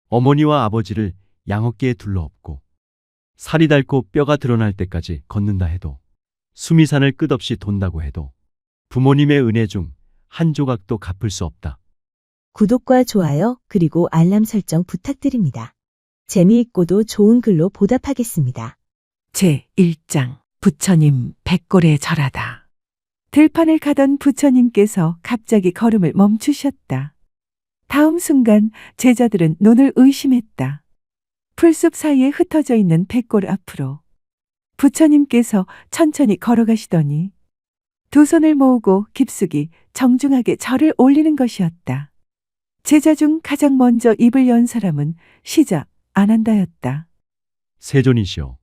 어머니와 아버지를 양어깨에 둘러엎고 살이 닳고 뼈가 드러날 때까지 걷는다 해도, 수미산을 끝없이 돈다고 해도 부모님의 은혜 중 한 조각도 갚을 수 없다. 구독과 좋아요 그리고 알람 설정 부탁드립니다. 재미있고도 좋은 글로 보답하겠습니다. 제1장 부처님 백골에 절하다. 들판을 가던 부처님께서 갑자기 걸음을 멈추셨다. 다음 순간 제자들은 눈을 의심했다. 풀숲 사이에 흩어져 있는 백골 앞으로 부처님께서 천천히 걸어가시더니 두 손을 모으고 깊숙이 정중하게 절을 올리는 것이었다. 제자 중 가장 먼저 입을 연 사람은 시작 아난다였다. 세존이시여,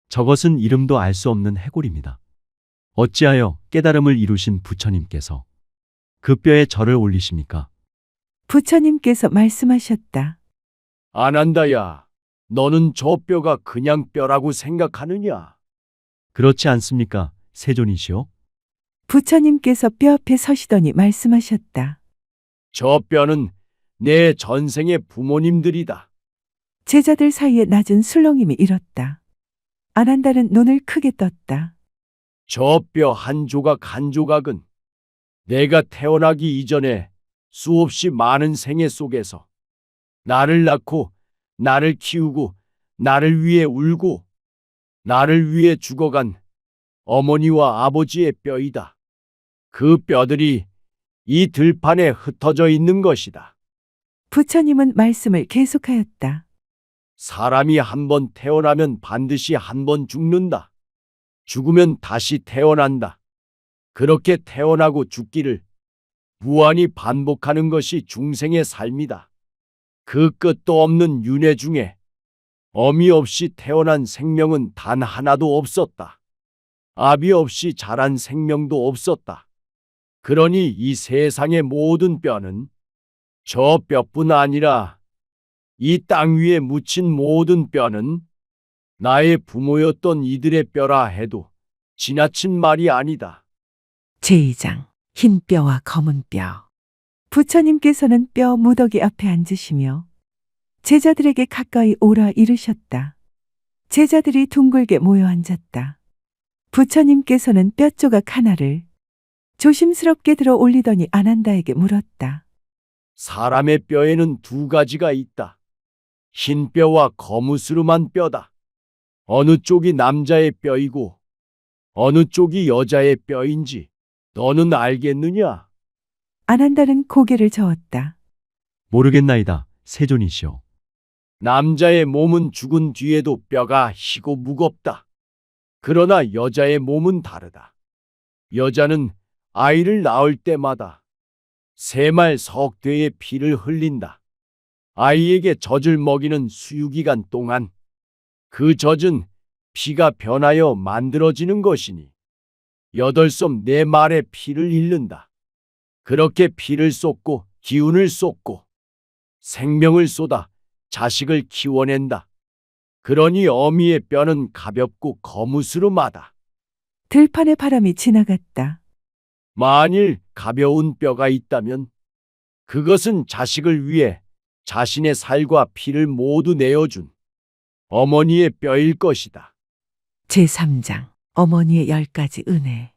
저것은 이름도 알 수 없는 해골입니다. 어찌하여 깨달음을 이루신 부처님께서 그 뼈에 절을 올리십니까? 부처님께서 말씀하셨다. 아난다야, 너는 저 뼈가 그냥 뼈라고 생각하느냐? 그렇지 않습니까, 세존이시여? 부처님께서 뼈 앞에 서시더니 말씀하셨다. 저 뼈는 내 전생의 부모님들이다. 제자들 사이에 낮은 술렁임이 일었다. 아난다는 눈을 크게 떴다. 저 뼈 한 조각 한 조각은 내가 태어나기 이전에 수없이 많은 생애 속에서 나를 낳고 나를 키우고 나를 위해 울고 나를 위해 죽어간 어머니와 아버지의 뼈이다. 그 뼈들이 이 들판에 흩어져 있는 것이다. 부처님은 말씀을 계속하였다. 사람이 한 번 태어나면 반드시 한 번 죽는다. 죽으면 다시 태어난다. 그렇게 태어나고 죽기를 무한히 반복하는 것이 중생의 삶이다. 그 끝도 없는 윤회 중에 어미 없이 태어난 생명은 단 하나도 없었다. 아비 없이 자란 생명도 없었다. 그러니 이 세상의 모든 뼈는 저 뼈뿐 아니라 이 땅 위에 묻힌 모든 뼈는 나의 부모였던 이들의 뼈라 해도 지나친 말이 아니다. 제2장 흰 뼈와 검은 뼈. 부처님께서는 뼈 무더기 앞에 앉으시며 제자들에게 가까이 오라 이르셨다. 제자들이 둥글게 모여 앉았다. 부처님께서는 뼈 조각 하나를 조심스럽게 들어 올리더니 아난다에게 물었다. 사람의 뼈에는 두 가지가 있다. 흰 뼈와 거무스름한 뼈다. 어느 쪽이 남자의 뼈이고 어느 쪽이 여자의 뼈인지 너는 알겠느냐? 아난다는 고개를 저었다. 모르겠나이다, 세존이시여. 남자의 몸은 죽은 뒤에도 뼈가 희고 무겁다. 그러나 여자의 몸은 다르다. 여자는 아이를 낳을 때마다 세말 석대의 피를 흘린다. 아이에게 젖을 먹이는 수유기간 동안 그 젖은 피가 변하여 만들어지는 것이니 8섬 4말의 피를 잃는다. 그렇게 피를 쏟고 기운을 쏟고 생명을 쏟아 자식을 키워낸다. 그러니 어미의 뼈는 가볍고 거무스름하다. 들판의 바람이 지나갔다. 만일 가벼운 뼈가 있다면 그것은 자식을 위해 자신의 살과 피를 모두 내어준 어머니의 뼈일 것이다. 제3장 어머니의 10가지 은혜.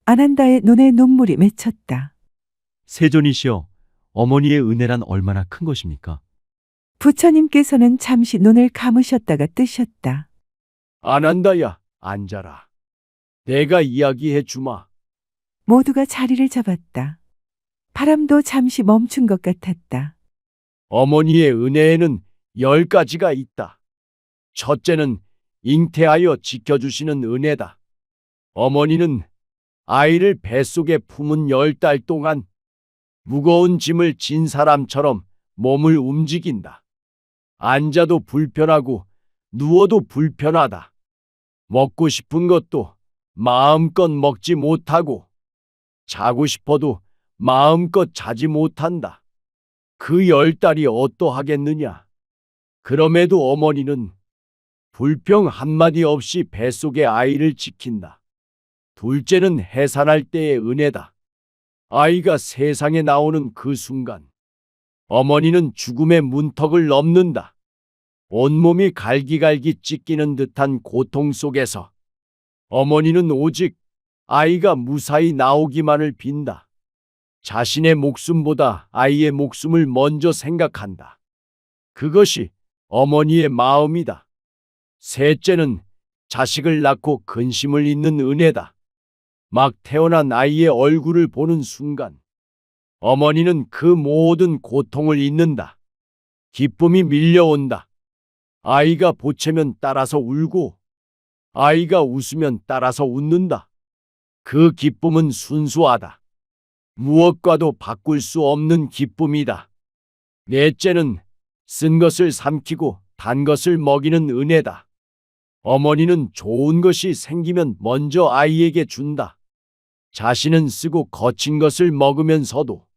아난다의 눈에 눈물이 맺혔다. 세존이시여, 어머니의 은혜란 얼마나 큰 것입니까? 부처님께서는 잠시 눈을 감으셨다가 뜨셨다. 아난다야, 앉아라. 내가 이야기해 주마. 모두가 자리를 잡았다. 바람도 잠시 멈춘 것 같았다. 어머니의 은혜에는 10가지가 있다. 첫째는 잉태하여 지켜주시는 은혜다. 어머니는 아이를 뱃속에 품은 10달 동안 무거운 짐을 진 사람처럼 몸을 움직인다. 앉아도 불편하고 누워도 불편하다. 먹고 싶은 것도 마음껏 먹지 못하고 자고 싶어도 마음껏 자지 못한다. 그 10달이 어떠하겠느냐? 그럼에도 어머니는 불평 한마디 없이 뱃속의 아이를 지킨다. 둘째는 해산할 때의 은혜다. 아이가 세상에 나오는 그 순간 어머니는 죽음의 문턱을 넘는다. 온몸이 갈기갈기 찢기는 듯한 고통 속에서 어머니는 오직 아이가 무사히 나오기만을 빈다. 자신의 목숨보다 아이의 목숨을 먼저 생각한다. 그것이 어머니의 마음이다. 셋째는 자식을 낳고 근심을 잇는 은혜다. 막 태어난 아이의 얼굴을 보는 순간 어머니는 그 모든 고통을 잊는다. 기쁨이 밀려온다. 아이가 보채면 따라서 울고 아이가 웃으면 따라서 웃는다. 그 기쁨은 순수하다. 무엇과도 바꿀 수 없는 기쁨이다. 넷째는 쓴 것을 삼키고 단 것을 먹이는 은혜다. 어머니는 좋은 것이 생기면 먼저 아이에게 준다. 자신은 쓰고 거친 것을 먹으면서도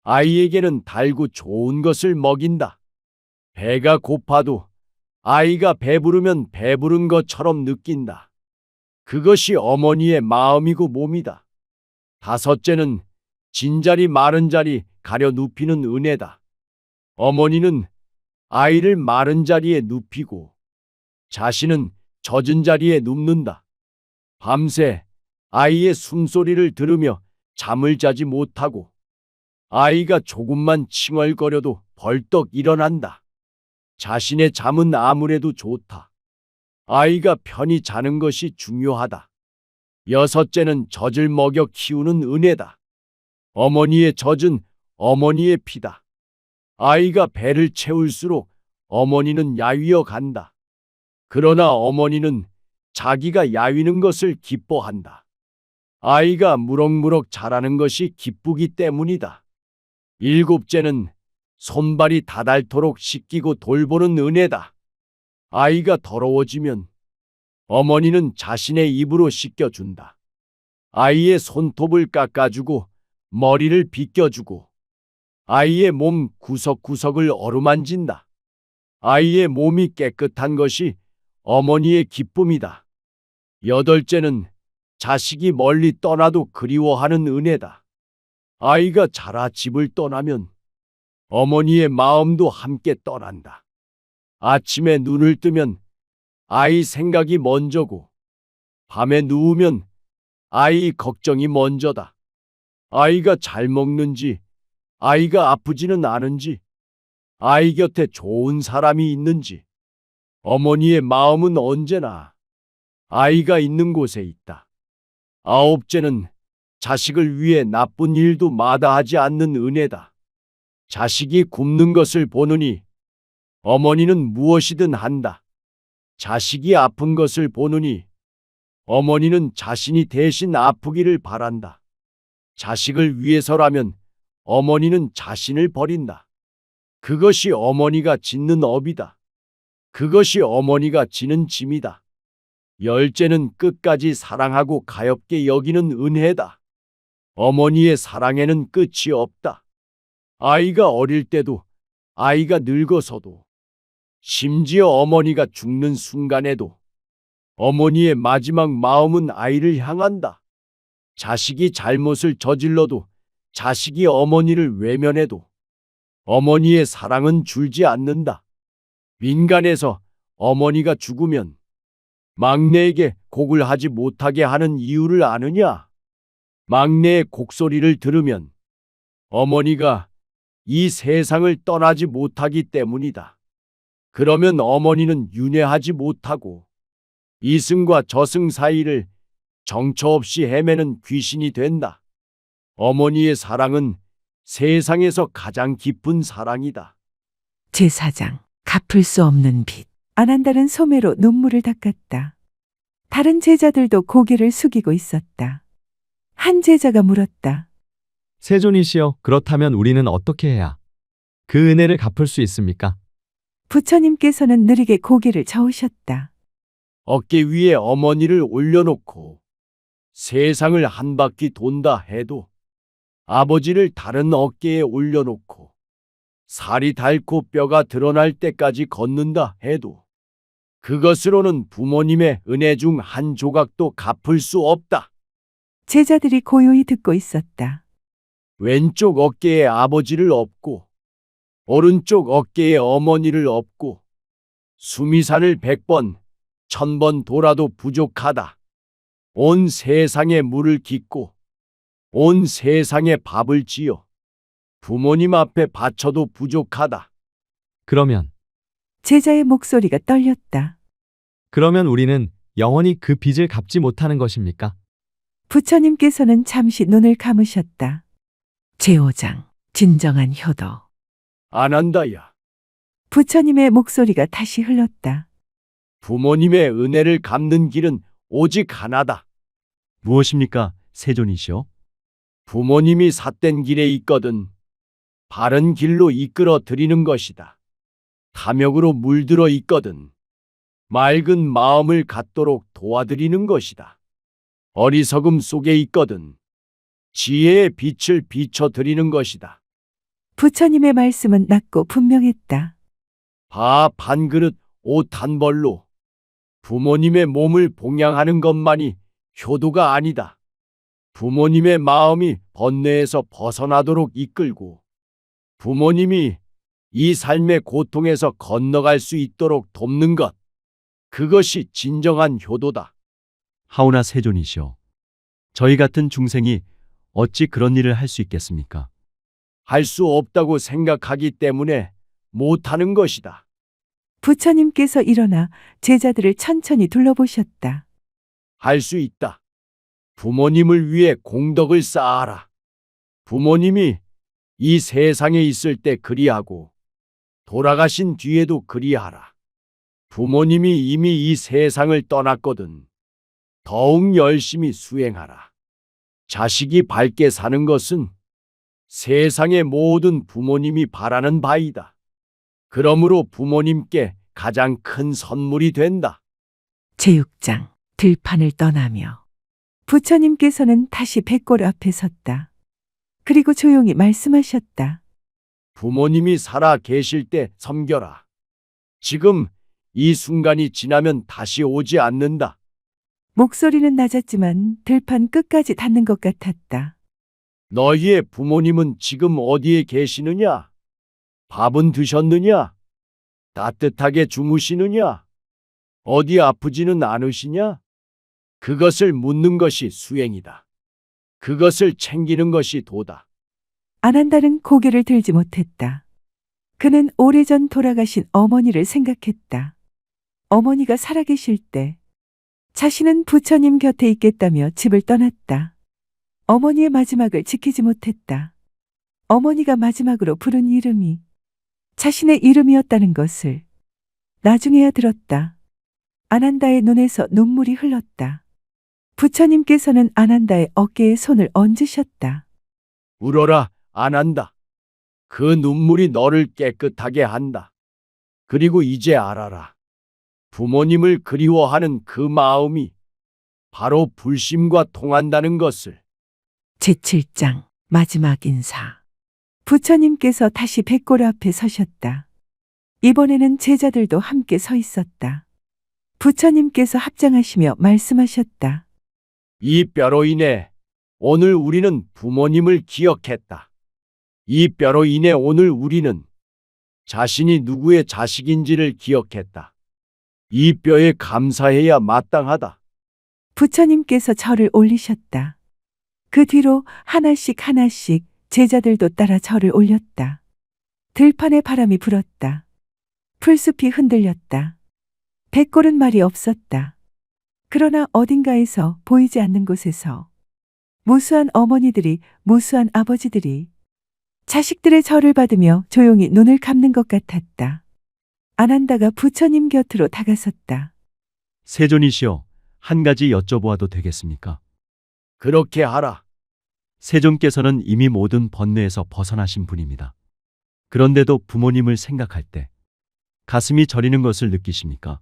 아이에게는 달고 좋은 것을 먹인다. 배가 고파도 아이가 배부르면 배부른 것처럼 느낀다. 그것이 어머니의 마음이고 몸이다. 다섯째는 진자리 마른 자리 가려 눕히는 은혜다. 어머니는 아이를 마른 자리에 눕히고 자신은 젖은 자리에 눕는다. 밤새 아이의 숨소리를 들으며 잠을 자지 못하고 아이가 조금만 칭얼거려도 벌떡 일어난다. 자신의 잠은 아무래도 좋다. 아이가 편히 자는 것이 중요하다. 여섯째는 젖을 먹여 키우는 은혜다. 어머니의 젖은 어머니의 피다. 아이가 배를 채울수록 어머니는 야위어 간다. 그러나 어머니는 자기가 야위는 것을 기뻐한다. 아이가 무럭무럭 자라는 것이 기쁘기 때문이다. 일곱째는 손발이 다닳도록 씻기고 돌보는 은혜다. 아이가 더러워지면 어머니는 자신의 입으로 씻겨준다. 아이의 손톱을 깎아주고 머리를 빗겨주고 아이의 몸 구석구석을 어루만진다. 아이의 몸이 깨끗한 것이 어머니의 기쁨이다. 여덟째는 자식이 멀리 떠나도 그리워하는 은혜다. 아이가 자라 집을 떠나면 어머니의 마음도 함께 떠난다. 아침에 눈을 뜨면 아이 생각이 먼저고 밤에 누우면 아이 걱정이 먼저다. 아이가 잘 먹는지, 아이가 아프지는 않은지, 아이 곁에 좋은 사람이 있는지, 어머니의 마음은 언제나 아이가 있는 곳에 있다. 아홉째는 자식을 위해 나쁜 일도 마다하지 않는 은혜다. 자식이 굶는 것을 보느니 어머니는 무엇이든 한다. 자식이 아픈 것을 보느니 어머니는 자신이 대신 아프기를 바란다. 자식을 위해서라면 어머니는 자신을 버린다. 그것이 어머니가 짓는 업이다. 그것이 어머니가 지는 짐이다. 열째는 끝까지 사랑하고 가엾게 여기는 은혜다. 어머니의 사랑에는 끝이 없다. 아이가 어릴 때도, 아이가 늙어서도, 심지어 어머니가 죽는 순간에도 어머니의 마지막 마음은 아이를 향한다. 자식이 잘못을 저질러도, 자식이 어머니를 외면해도 어머니의 사랑은 줄지 않는다. 민간에서 어머니가 죽으면 막내에게 곡을 하지 못하게 하는 이유를 아느냐? 막내의 곡소리를 들으면 어머니가 이 세상을 떠나지 못하기 때문이다. 그러면 어머니는 윤회하지 못하고 이승과 저승 사이를 정처 없이 헤매는 귀신이 된다. 어머니의 사랑은 세상에서 가장 깊은 사랑이다. 제4장 갚을 수 없는 빚. 아난달은 소매로 눈물을 닦았다. 다른 제자들도 고개를 숙이고 있었다. 한 제자가 물었다. 세존이시여, 그렇다면 우리는 어떻게 해야 그 은혜를 갚을 수 있습니까? 부처님께서는 느리게 고개를 저으셨다. 어깨 위에 어머니를 올려놓고 세상을 한 바퀴 돈다 해도 아버지를 다른 어깨에 올려놓고 살이 닳고 뼈가 드러날 때까지 걷는다 해도 그것으로는 부모님의 은혜 중 한 조각도 갚을 수 없다. 제자들이 고요히 듣고 있었다. 왼쪽 어깨에 아버지를 업고 오른쪽 어깨에 어머니를 업고 수미산을 100번, 1000번 돌아도 부족하다. 온 세상에 물을 깃고 온 세상에 밥을 지어 부모님 앞에 바쳐도 부족하다. 그러면, 제자의 목소리가 떨렸다. 그러면 우리는 영원히 그 빚을 갚지 못하는 것입니까? 부처님께서는 잠시 눈을 감으셨다. 제5장 진정한 효도. 안 한다야. 부처님의 목소리가 다시 흘렀다. 부모님의 은혜를 갚는 길은 오직 하나다. 무엇입니까, 세존이시여? 부모님이 삿된 길에 있거든 바른 길로 이끌어 드리는 것이다. 탐욕으로 물들어 있거든 맑은 마음을 갖도록 도와드리는 것이다. 어리석음 속에 있거든 지혜의 빛을 비춰 드리는 것이다. 부처님의 말씀은 낮고 분명했다. 밥 한 그릇, 옷 한 벌로 부모님의 몸을 봉양하는 것만이 효도가 아니다. 부모님의 마음이 번뇌에서 벗어나도록 이끌고 부모님이 이 삶의 고통에서 건너갈 수 있도록 돕는 것. 그것이 진정한 효도다. 하오나 세존이시여. 저희 같은 중생이 어찌 그런 일을 할 수 있겠습니까? 할 수 없다고 생각하기 때문에 못하는 것이다. 부처님께서 일어나 제자들을 천천히 둘러보셨다. 할 수 있다. 부모님을 위해 공덕을 쌓아라. 부모님이 이 세상에 있을 때 그리하고 돌아가신 뒤에도 그리하라. 부모님이 이미 이 세상을 떠났거든. 더욱 열심히 수행하라. 자식이 밝게 사는 것은 세상의 모든 부모님이 바라는 바이다. 그러므로 부모님께 가장 큰 선물이 된다. 제6장 들판을 떠나며 부처님께서는 다시 백골 앞에 섰다. 그리고 조용히 말씀하셨다. 부모님이 살아 계실 때 섬겨라. 지금 이 순간이 지나면 다시 오지 않는다. 목소리는 낮았지만 들판 끝까지 닿는 것 같았다. 너희의 부모님은 지금 어디에 계시느냐? 밥은 드셨느냐? 따뜻하게 주무시느냐? 어디 아프지는 않으시냐? 그것을 묻는 것이 수행이다. 그것을 챙기는 것이 도다. 아난달은 고개를 들지 못했다. 그는 오래전 돌아가신 어머니를 생각했다. 어머니가 살아계실 때 자신은 부처님 곁에 있겠다며 집을 떠났다. 어머니의 마지막을 지키지 못했다. 어머니가 마지막으로 부른 이름이 자신의 이름이었다는 것을 나중에야 들었다. 아난다의 눈에서 눈물이 흘렀다. 부처님께서는 아난다의 어깨에 손을 얹으셨다. 울어라, 안 한다. 그 눈물이 너를 깨끗하게 한다. 그리고 이제 알아라. 부모님을 그리워하는 그 마음이 바로 불심과 통한다는 것을. 제7장 마지막 인사. 부처님께서 다시 백골 앞에 서셨다. 이번에는 제자들도 함께 서 있었다. 부처님께서 합장하시며 말씀하셨다. 이 뼈로 인해 오늘 우리는 부모님을 기억했다. 이 뼈로 인해 오늘 우리는 자신이 누구의 자식인지를 기억했다. 이 뼈에 감사해야 마땅하다. 부처님께서 절을 올리셨다. 그 뒤로 하나씩 하나씩 제자들도 따라 절을 올렸다. 들판에 바람이 불었다. 풀숲이 흔들렸다. 백골은 말이 없었다. 그러나 어딘가에서 보이지 않는 곳에서 무수한 어머니들이, 무수한 아버지들이 자식들의 절을 받으며 조용히 눈을 감는 것 같았다. 아난다가 부처님 곁으로 다가섰다. 세존이시여, 한 가지 여쭤보아도 되겠습니까? 그렇게 하라. 세존께서는 이미 모든 번뇌에서 벗어나신 분입니다. 그런데도 부모님을 생각할 때 가슴이 저리는 것을 느끼십니까?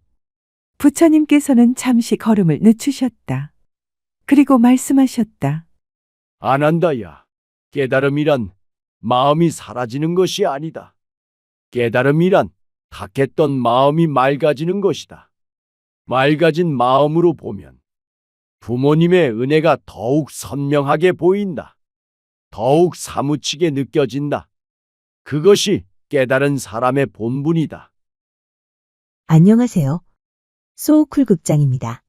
부처님께서는 잠시 걸음을 늦추셨다. 그리고 말씀하셨다. 안 한다야. 깨달음이란 마음이 사라지는 것이 아니다. 깨달음이란 탁했던 마음이 맑아지는 것이다. 맑아진 마음으로 보면 부모님의 은혜가 더욱 선명하게 보인다. 더욱 사무치게 느껴진다. 그것이 깨달은 사람의 본분이다. 안녕하세요. 소우쿨 극장입니다.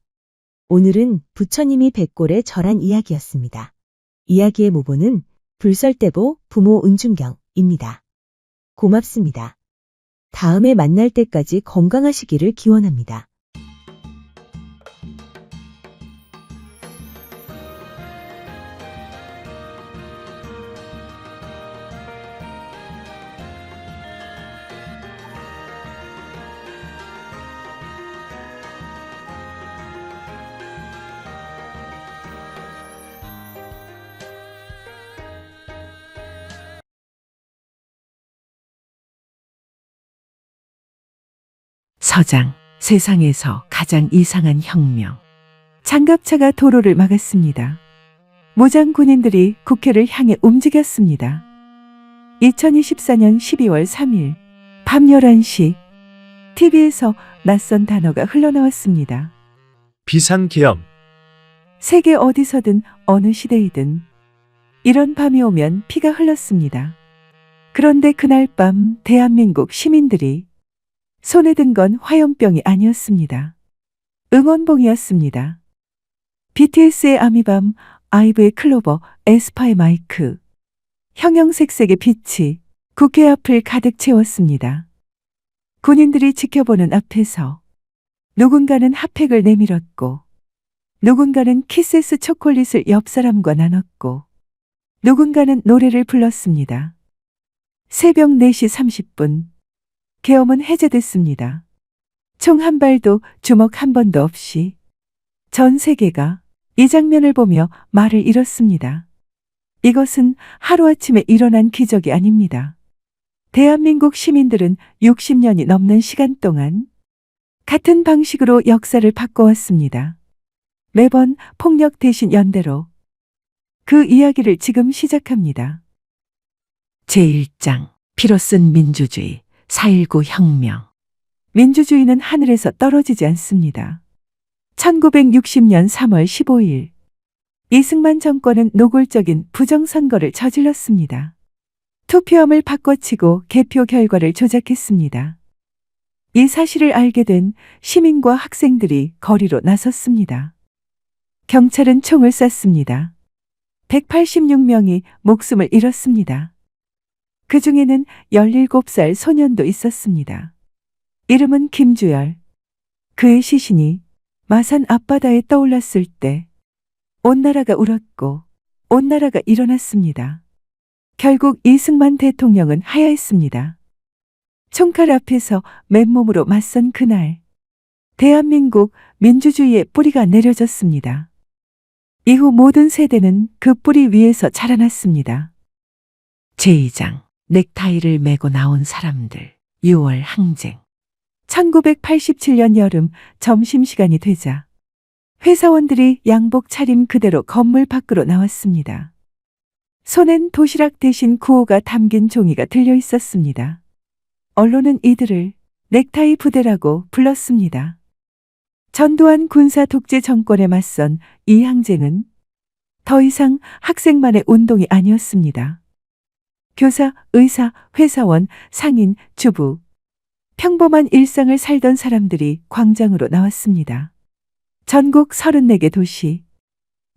오늘은 부처님이 백골에 절한 이야기였습니다. 이야기의 모본은 불설대보 부모 은중경입니다. 고맙습니다. 다음에 만날 때까지 건강하시기를 기원합니다. 서장, 세상에서 가장 이상한 혁명. 장갑차가 도로를 막았습니다. 무장 군인들이 국회를 향해 움직였습니다. 2024년 12월 3일 밤 11시 TV에서 낯선 단어가 흘러나왔습니다. 비상계엄. 세계 어디서든 어느 시대이든 이런 밤이 오면 피가 흘렀습니다. 그런데 그날 밤 대한민국 시민들이 손에 든 건 화염병이 아니었습니다. 응원봉이었습니다. BTS의 아미밤, 아이브의 클로버, 에스파의 마이크. 형형색색의 빛이 국회 앞을 가득 채웠습니다. 군인들이 지켜보는 앞에서 누군가는 핫팩을 내밀었고, 누군가는 키세스 초콜릿을 옆 사람과 나눴고, 누군가는 노래를 불렀습니다. 새벽 4시 30분. 계엄은 해제됐습니다. 총 한 발도 주먹 한 번도 없이 전 세계가 이 장면을 보며 말을 잃었습니다. 이것은 하루아침에 일어난 기적이 아닙니다. 대한민국 시민들은 60년이 넘는 시간 동안 같은 방식으로 역사를 바꿔왔습니다. 매번 폭력 대신 연대로 그 이야기를 지금 시작합니다. 제1장 피로 쓴 민주주의 4.19 혁명. 민주주의는 하늘에서 떨어지지 않습니다. 1960년 3월 15일 이승만 정권은 노골적인 부정선거를 저질렀습니다. 투표함을 바꿔치고 개표 결과를 조작했습니다. 이 사실을 알게 된 시민과 학생들이 거리로 나섰습니다. 경찰은 총을 쐈습니다. 186명이 목숨을 잃었습니다. 그 중에는 17살 소년도 있었습니다. 이름은 김주열. 그의 시신이 마산 앞바다에 떠올랐을 때 온 나라가 울었고 온 나라가 일어났습니다. 결국 이승만 대통령은 하야했습니다. 총칼 앞에서 맨몸으로 맞선 그날, 대한민국 민주주의의 뿌리가 내려졌습니다. 이후 모든 세대는 그 뿌리 위에서 자라났습니다. 제2장 넥타이를 메고 나온 사람들. 6월 항쟁. 1987년 여름 점심시간이 되자 회사원들이 양복 차림 그대로 건물 밖으로 나왔습니다. 손엔 도시락 대신 구호가 담긴 종이가 들려 있었습니다. 언론은 이들을 넥타이 부대라고 불렀습니다. 전두환 군사 독재 정권에 맞선 이 항쟁은 더 이상 학생만의 운동이 아니었습니다. 교사, 의사, 회사원, 상인, 주부, 평범한 일상을 살던 사람들이 광장으로 나왔습니다. 전국 34개 도시,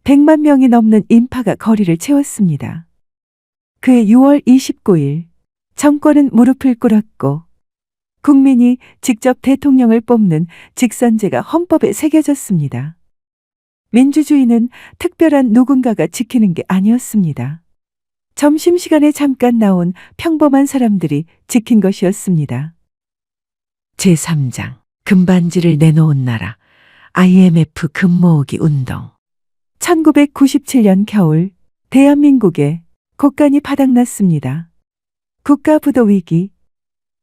100만 명이 넘는 인파가 거리를 채웠습니다. 그해 6월 29일, 정권은 무릎을 꿇었고, 국민이 직접 대통령을 뽑는 직선제가 헌법에 새겨졌습니다. 민주주의는 특별한 누군가가 지키는 게 아니었습니다. 점심시간에 잠깐 나온 평범한 사람들이 지킨 것이었습니다. 제3장 금반지를 내놓은 나라 IMF 금 모으기 운동. 1997년 겨울 대한민국에 곡간이 바닥났습니다. 국가부도 위기,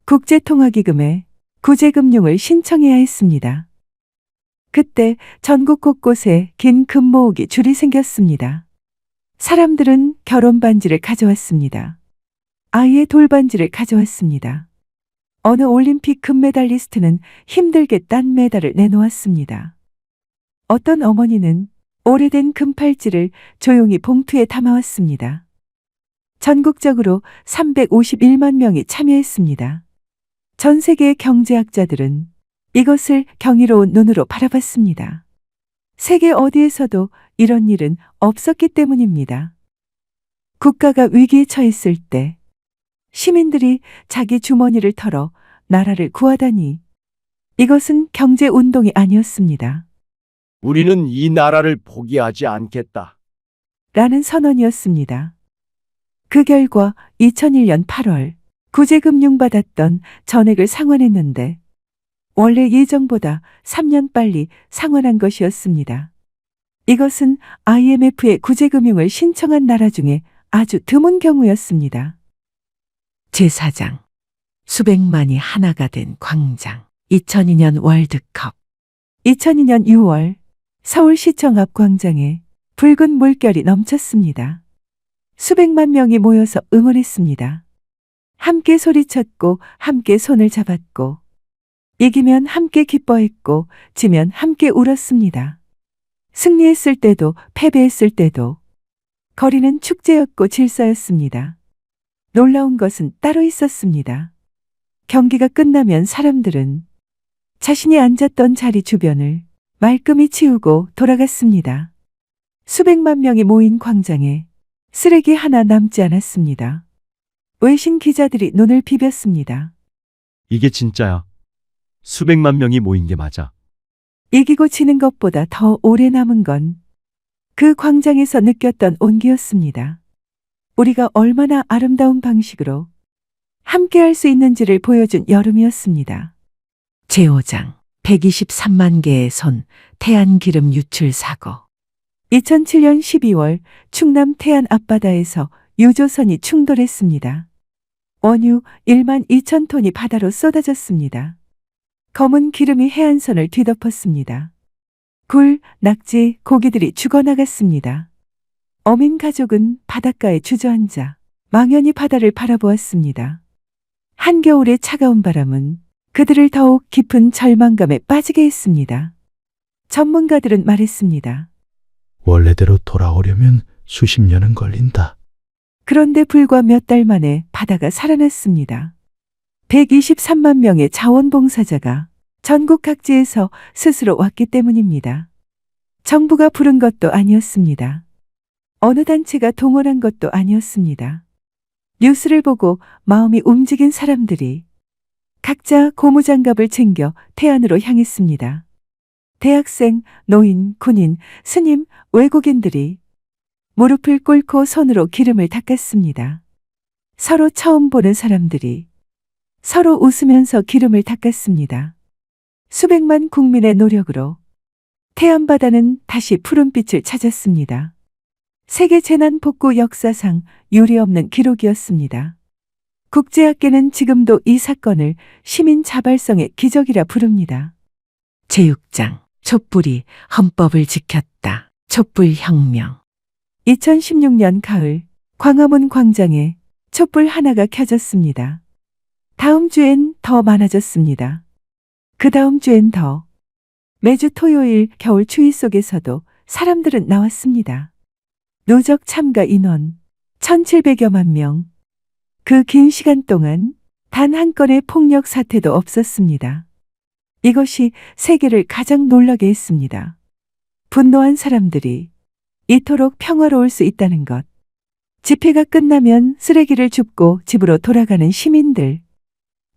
국제통화기금에 구제금융을 신청해야 했습니다. 그때 전국 곳곳에 긴 금 모으기 줄이 생겼습니다. 사람들은 결혼 반지를 가져왔습니다. 아이의 돌반지를 가져왔습니다. 어느 올림픽 금메달리스트는 힘들게 딴 메달을 내놓았습니다. 어떤 어머니는 오래된 금팔찌를 조용히 봉투에 담아왔습니다. 전국적으로 351만 명이 참여했습니다. 전 세계의 경제학자들은 이것을 경이로운 눈으로 바라봤습니다. 세계 어디에서도 이런 일은 없었기 때문입니다. 국가가 위기에 처했을 때 시민들이 자기 주머니를 털어 나라를 구하다니 이것은 경제 운동이 아니었습니다. 우리는 이 나라를 포기하지 않겠다. 라는 선언이었습니다. 그 결과 2001년 8월 구제금융받았던 전액을 상환했는데 원래 예정보다 3년 빨리 상환한 것이었습니다. 이것은 IMF의 구제금융을 신청한 나라 중에 아주 드문 경우였습니다. 제4장 수백만이 하나가 된 광장 2002년 월드컵 2002년 6월 서울시청 앞 광장에 붉은 물결이 넘쳤습니다. 수백만 명이 모여서 응원했습니다. 함께 소리쳤고 함께 손을 잡았고 이기면 함께 기뻐했고 지면 함께 울었습니다. 승리했을 때도 패배했을 때도 거리는 축제였고 질서였습니다. 놀라운 것은 따로 있었습니다. 경기가 끝나면 사람들은 자신이 앉았던 자리 주변을 말끔히 치우고 돌아갔습니다. 수백만 명이 모인 광장에 쓰레기 하나 남지 않았습니다. 외신 기자들이 눈을 비볐습니다. 이게 진짜야. 수백만 명이 모인 게 맞아. 이기고 지는 것보다 더 오래 남은 건 그 광장에서 느꼈던 온기였습니다. 우리가 얼마나 아름다운 방식으로 함께 할 수 있는지를 보여준 여름이었습니다. 제5장 123만 개의 손 태안기름 유출 사고 2007년 12월 충남 태안 앞바다에서 유조선이 충돌했습니다. 원유 1만 2천 톤이 바다로 쏟아졌습니다. 검은 기름이 해안선을 뒤덮었습니다. 굴, 낙지, 고기들이 죽어나갔습니다. 어민 가족은 바닷가에 주저앉아 망연히 바다를 바라보았습니다. 한겨울의 차가운 바람은 그들을 더욱 깊은 절망감에 빠지게 했습니다. 전문가들은 말했습니다. 원래대로 돌아오려면 수십 년은 걸린다. 그런데 불과 몇 달 만에 바다가 살아났습니다. 123만 명의 자원봉사자가 전국 각지에서 스스로 왔기 때문입니다. 정부가 부른 것도 아니었습니다. 어느 단체가 동원한 것도 아니었습니다. 뉴스를 보고 마음이 움직인 사람들이 각자 고무장갑을 챙겨 태안으로 향했습니다. 대학생, 노인, 군인, 스님, 외국인들이 무릎을 꿇고 손으로 기름을 닦았습니다. 서로 처음 보는 사람들이 서로 웃으면서 기름을 닦았습니다. 수백만 국민의 노력으로 태안바다는 다시 푸른빛을 찾았습니다. 세계재난복구 역사상 유례없는 기록이었습니다. 국제학계는 지금도 이 사건을 시민 자발성의 기적이라 부릅니다. 제6장 촛불이 헌법을 지켰다. 촛불혁명 2016년 가을 광화문 광장에 촛불 하나가 켜졌습니다. 다음 주엔 더 많아졌습니다. 그 다음 주엔 더. 매주 토요일 겨울 추위 속에서도 사람들은 나왔습니다. 누적 참가 인원 1,700여만 명. 그 긴 시간 동안 단 한 건의 폭력 사태도 없었습니다. 이것이 세계를 가장 놀라게 했습니다. 분노한 사람들이 이토록 평화로울 수 있다는 것. 집회가 끝나면 쓰레기를 줍고 집으로 돌아가는 시민들.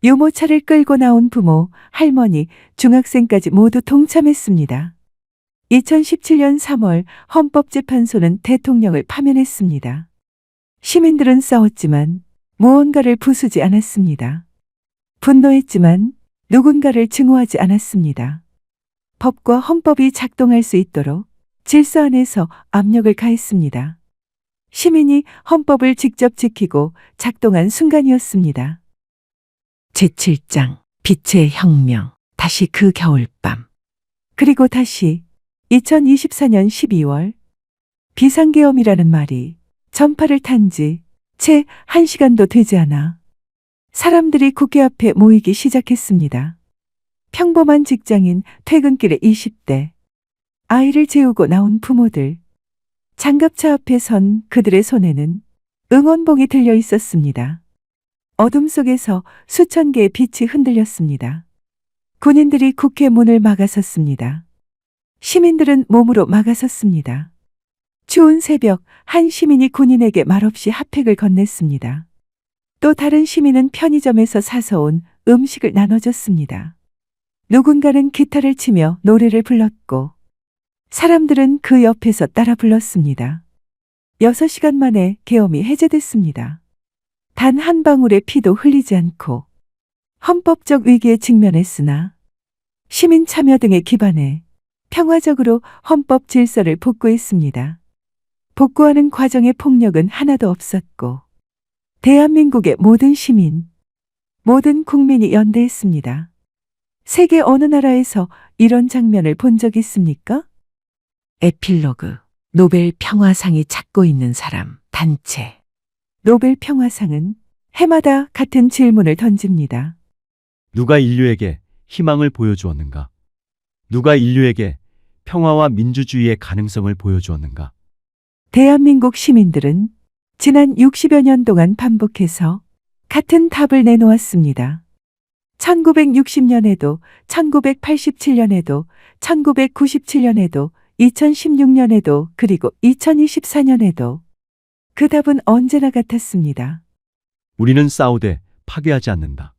유모차를 끌고 나온 부모, 할머니, 중학생까지 모두 동참했습니다. 2017년 3월 헌법재판소는 대통령을 파면했습니다. 시민들은 싸웠지만 무언가를 부수지 않았습니다. 분노했지만 누군가를 증오하지 않았습니다. 법과 헌법이 작동할 수 있도록 질서 안에서 압력을 가했습니다. 시민이 헌법을 직접 지키고 작동한 순간이었습니다. 제7장 빛의 혁명 다시 그 겨울밤 그리고 다시 2024년 12월 비상계엄이라는 말이 전파를 탄 지 채 1시간도 되지 않아 사람들이 국회 앞에 모이기 시작했습니다. 평범한 직장인 퇴근길의 20대 아이를 재우고 나온 부모들 장갑차 앞에 선 그들의 손에는 응원봉이 들려 있었습니다. 어둠 속에서 수천 개의 빛이 흔들렸습니다. 군인들이 국회 문을 막아섰습니다. 시민들은 몸으로 막아섰습니다. 추운 새벽 한 시민이 군인에게 말없이 핫팩을 건넸습니다. 또 다른 시민은 편의점에서 사서 온 음식을 나눠줬습니다. 누군가는 기타를 치며 노래를 불렀고 사람들은 그 옆에서 따라 불렀습니다. 6시간 만에 계엄이 해제됐습니다. 단 한 방울의 피도 흘리지 않고 헌법적 위기에 직면했으나 시민 참여 등의 기반에 평화적으로 헌법 질서를 복구했습니다. 복구하는 과정에 폭력은 하나도 없었고 대한민국의 모든 시민, 모든 국민이 연대했습니다. 세계 어느 나라에서 이런 장면을 본 적 있습니까? 에필로그. 노벨 평화상이 찾고 있는 사람, 단체. 노벨 평화상은 해마다 같은 질문을 던집니다. 누가 인류에게 희망을 보여주었는가? 누가 인류에게 평화와 민주주의의 가능성을 보여주었는가? 대한민국 시민들은 지난 60여 년 동안 반복해서 같은 답을 내놓았습니다. 1960년에도, 1987년에도, 1997년에도, 2016년에도, 그리고 2024년에도 그 답은 언제나 같았습니다. 우리는 싸우되 파괴하지 않는다.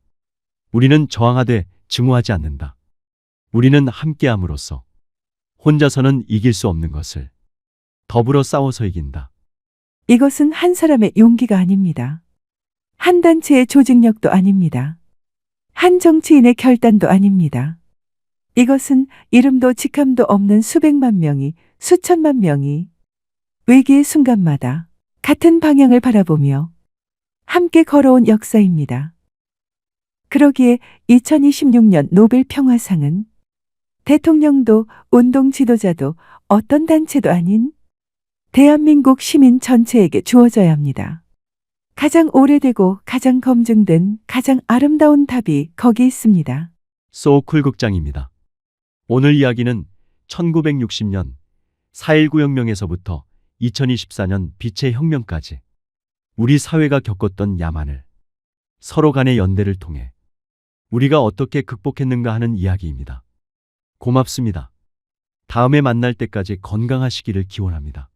우리는 저항하되 증오하지 않는다. 우리는 함께함으로써 혼자서는 이길 수 없는 것을 더불어 싸워서 이긴다. 이것은 한 사람의 용기가 아닙니다. 한 단체의 조직력도 아닙니다. 한 정치인의 결단도 아닙니다. 이것은 이름도 직함도 없는 수백만 명이, 수천만 명이 위기의 순간마다 같은 방향을 바라보며 함께 걸어온 역사입니다. 그러기에 2026년 노벨 평화상은 대통령도 운동 지도자도 어떤 단체도 아닌 대한민국 시민 전체에게 주어져야 합니다. 가장 오래되고 가장 검증된 가장 아름다운 답이 거기 있습니다. 소쿨 극장입니다. 오늘 이야기는 1960년 4.19 혁명에서부터 2024년 빛의 혁명까지 우리 사회가 겪었던 야만을 서로 간의 연대를 통해 우리가 어떻게 극복했는가 하는 이야기입니다. 고맙습니다. 다음에 만날 때까지 건강하시기를 기원합니다.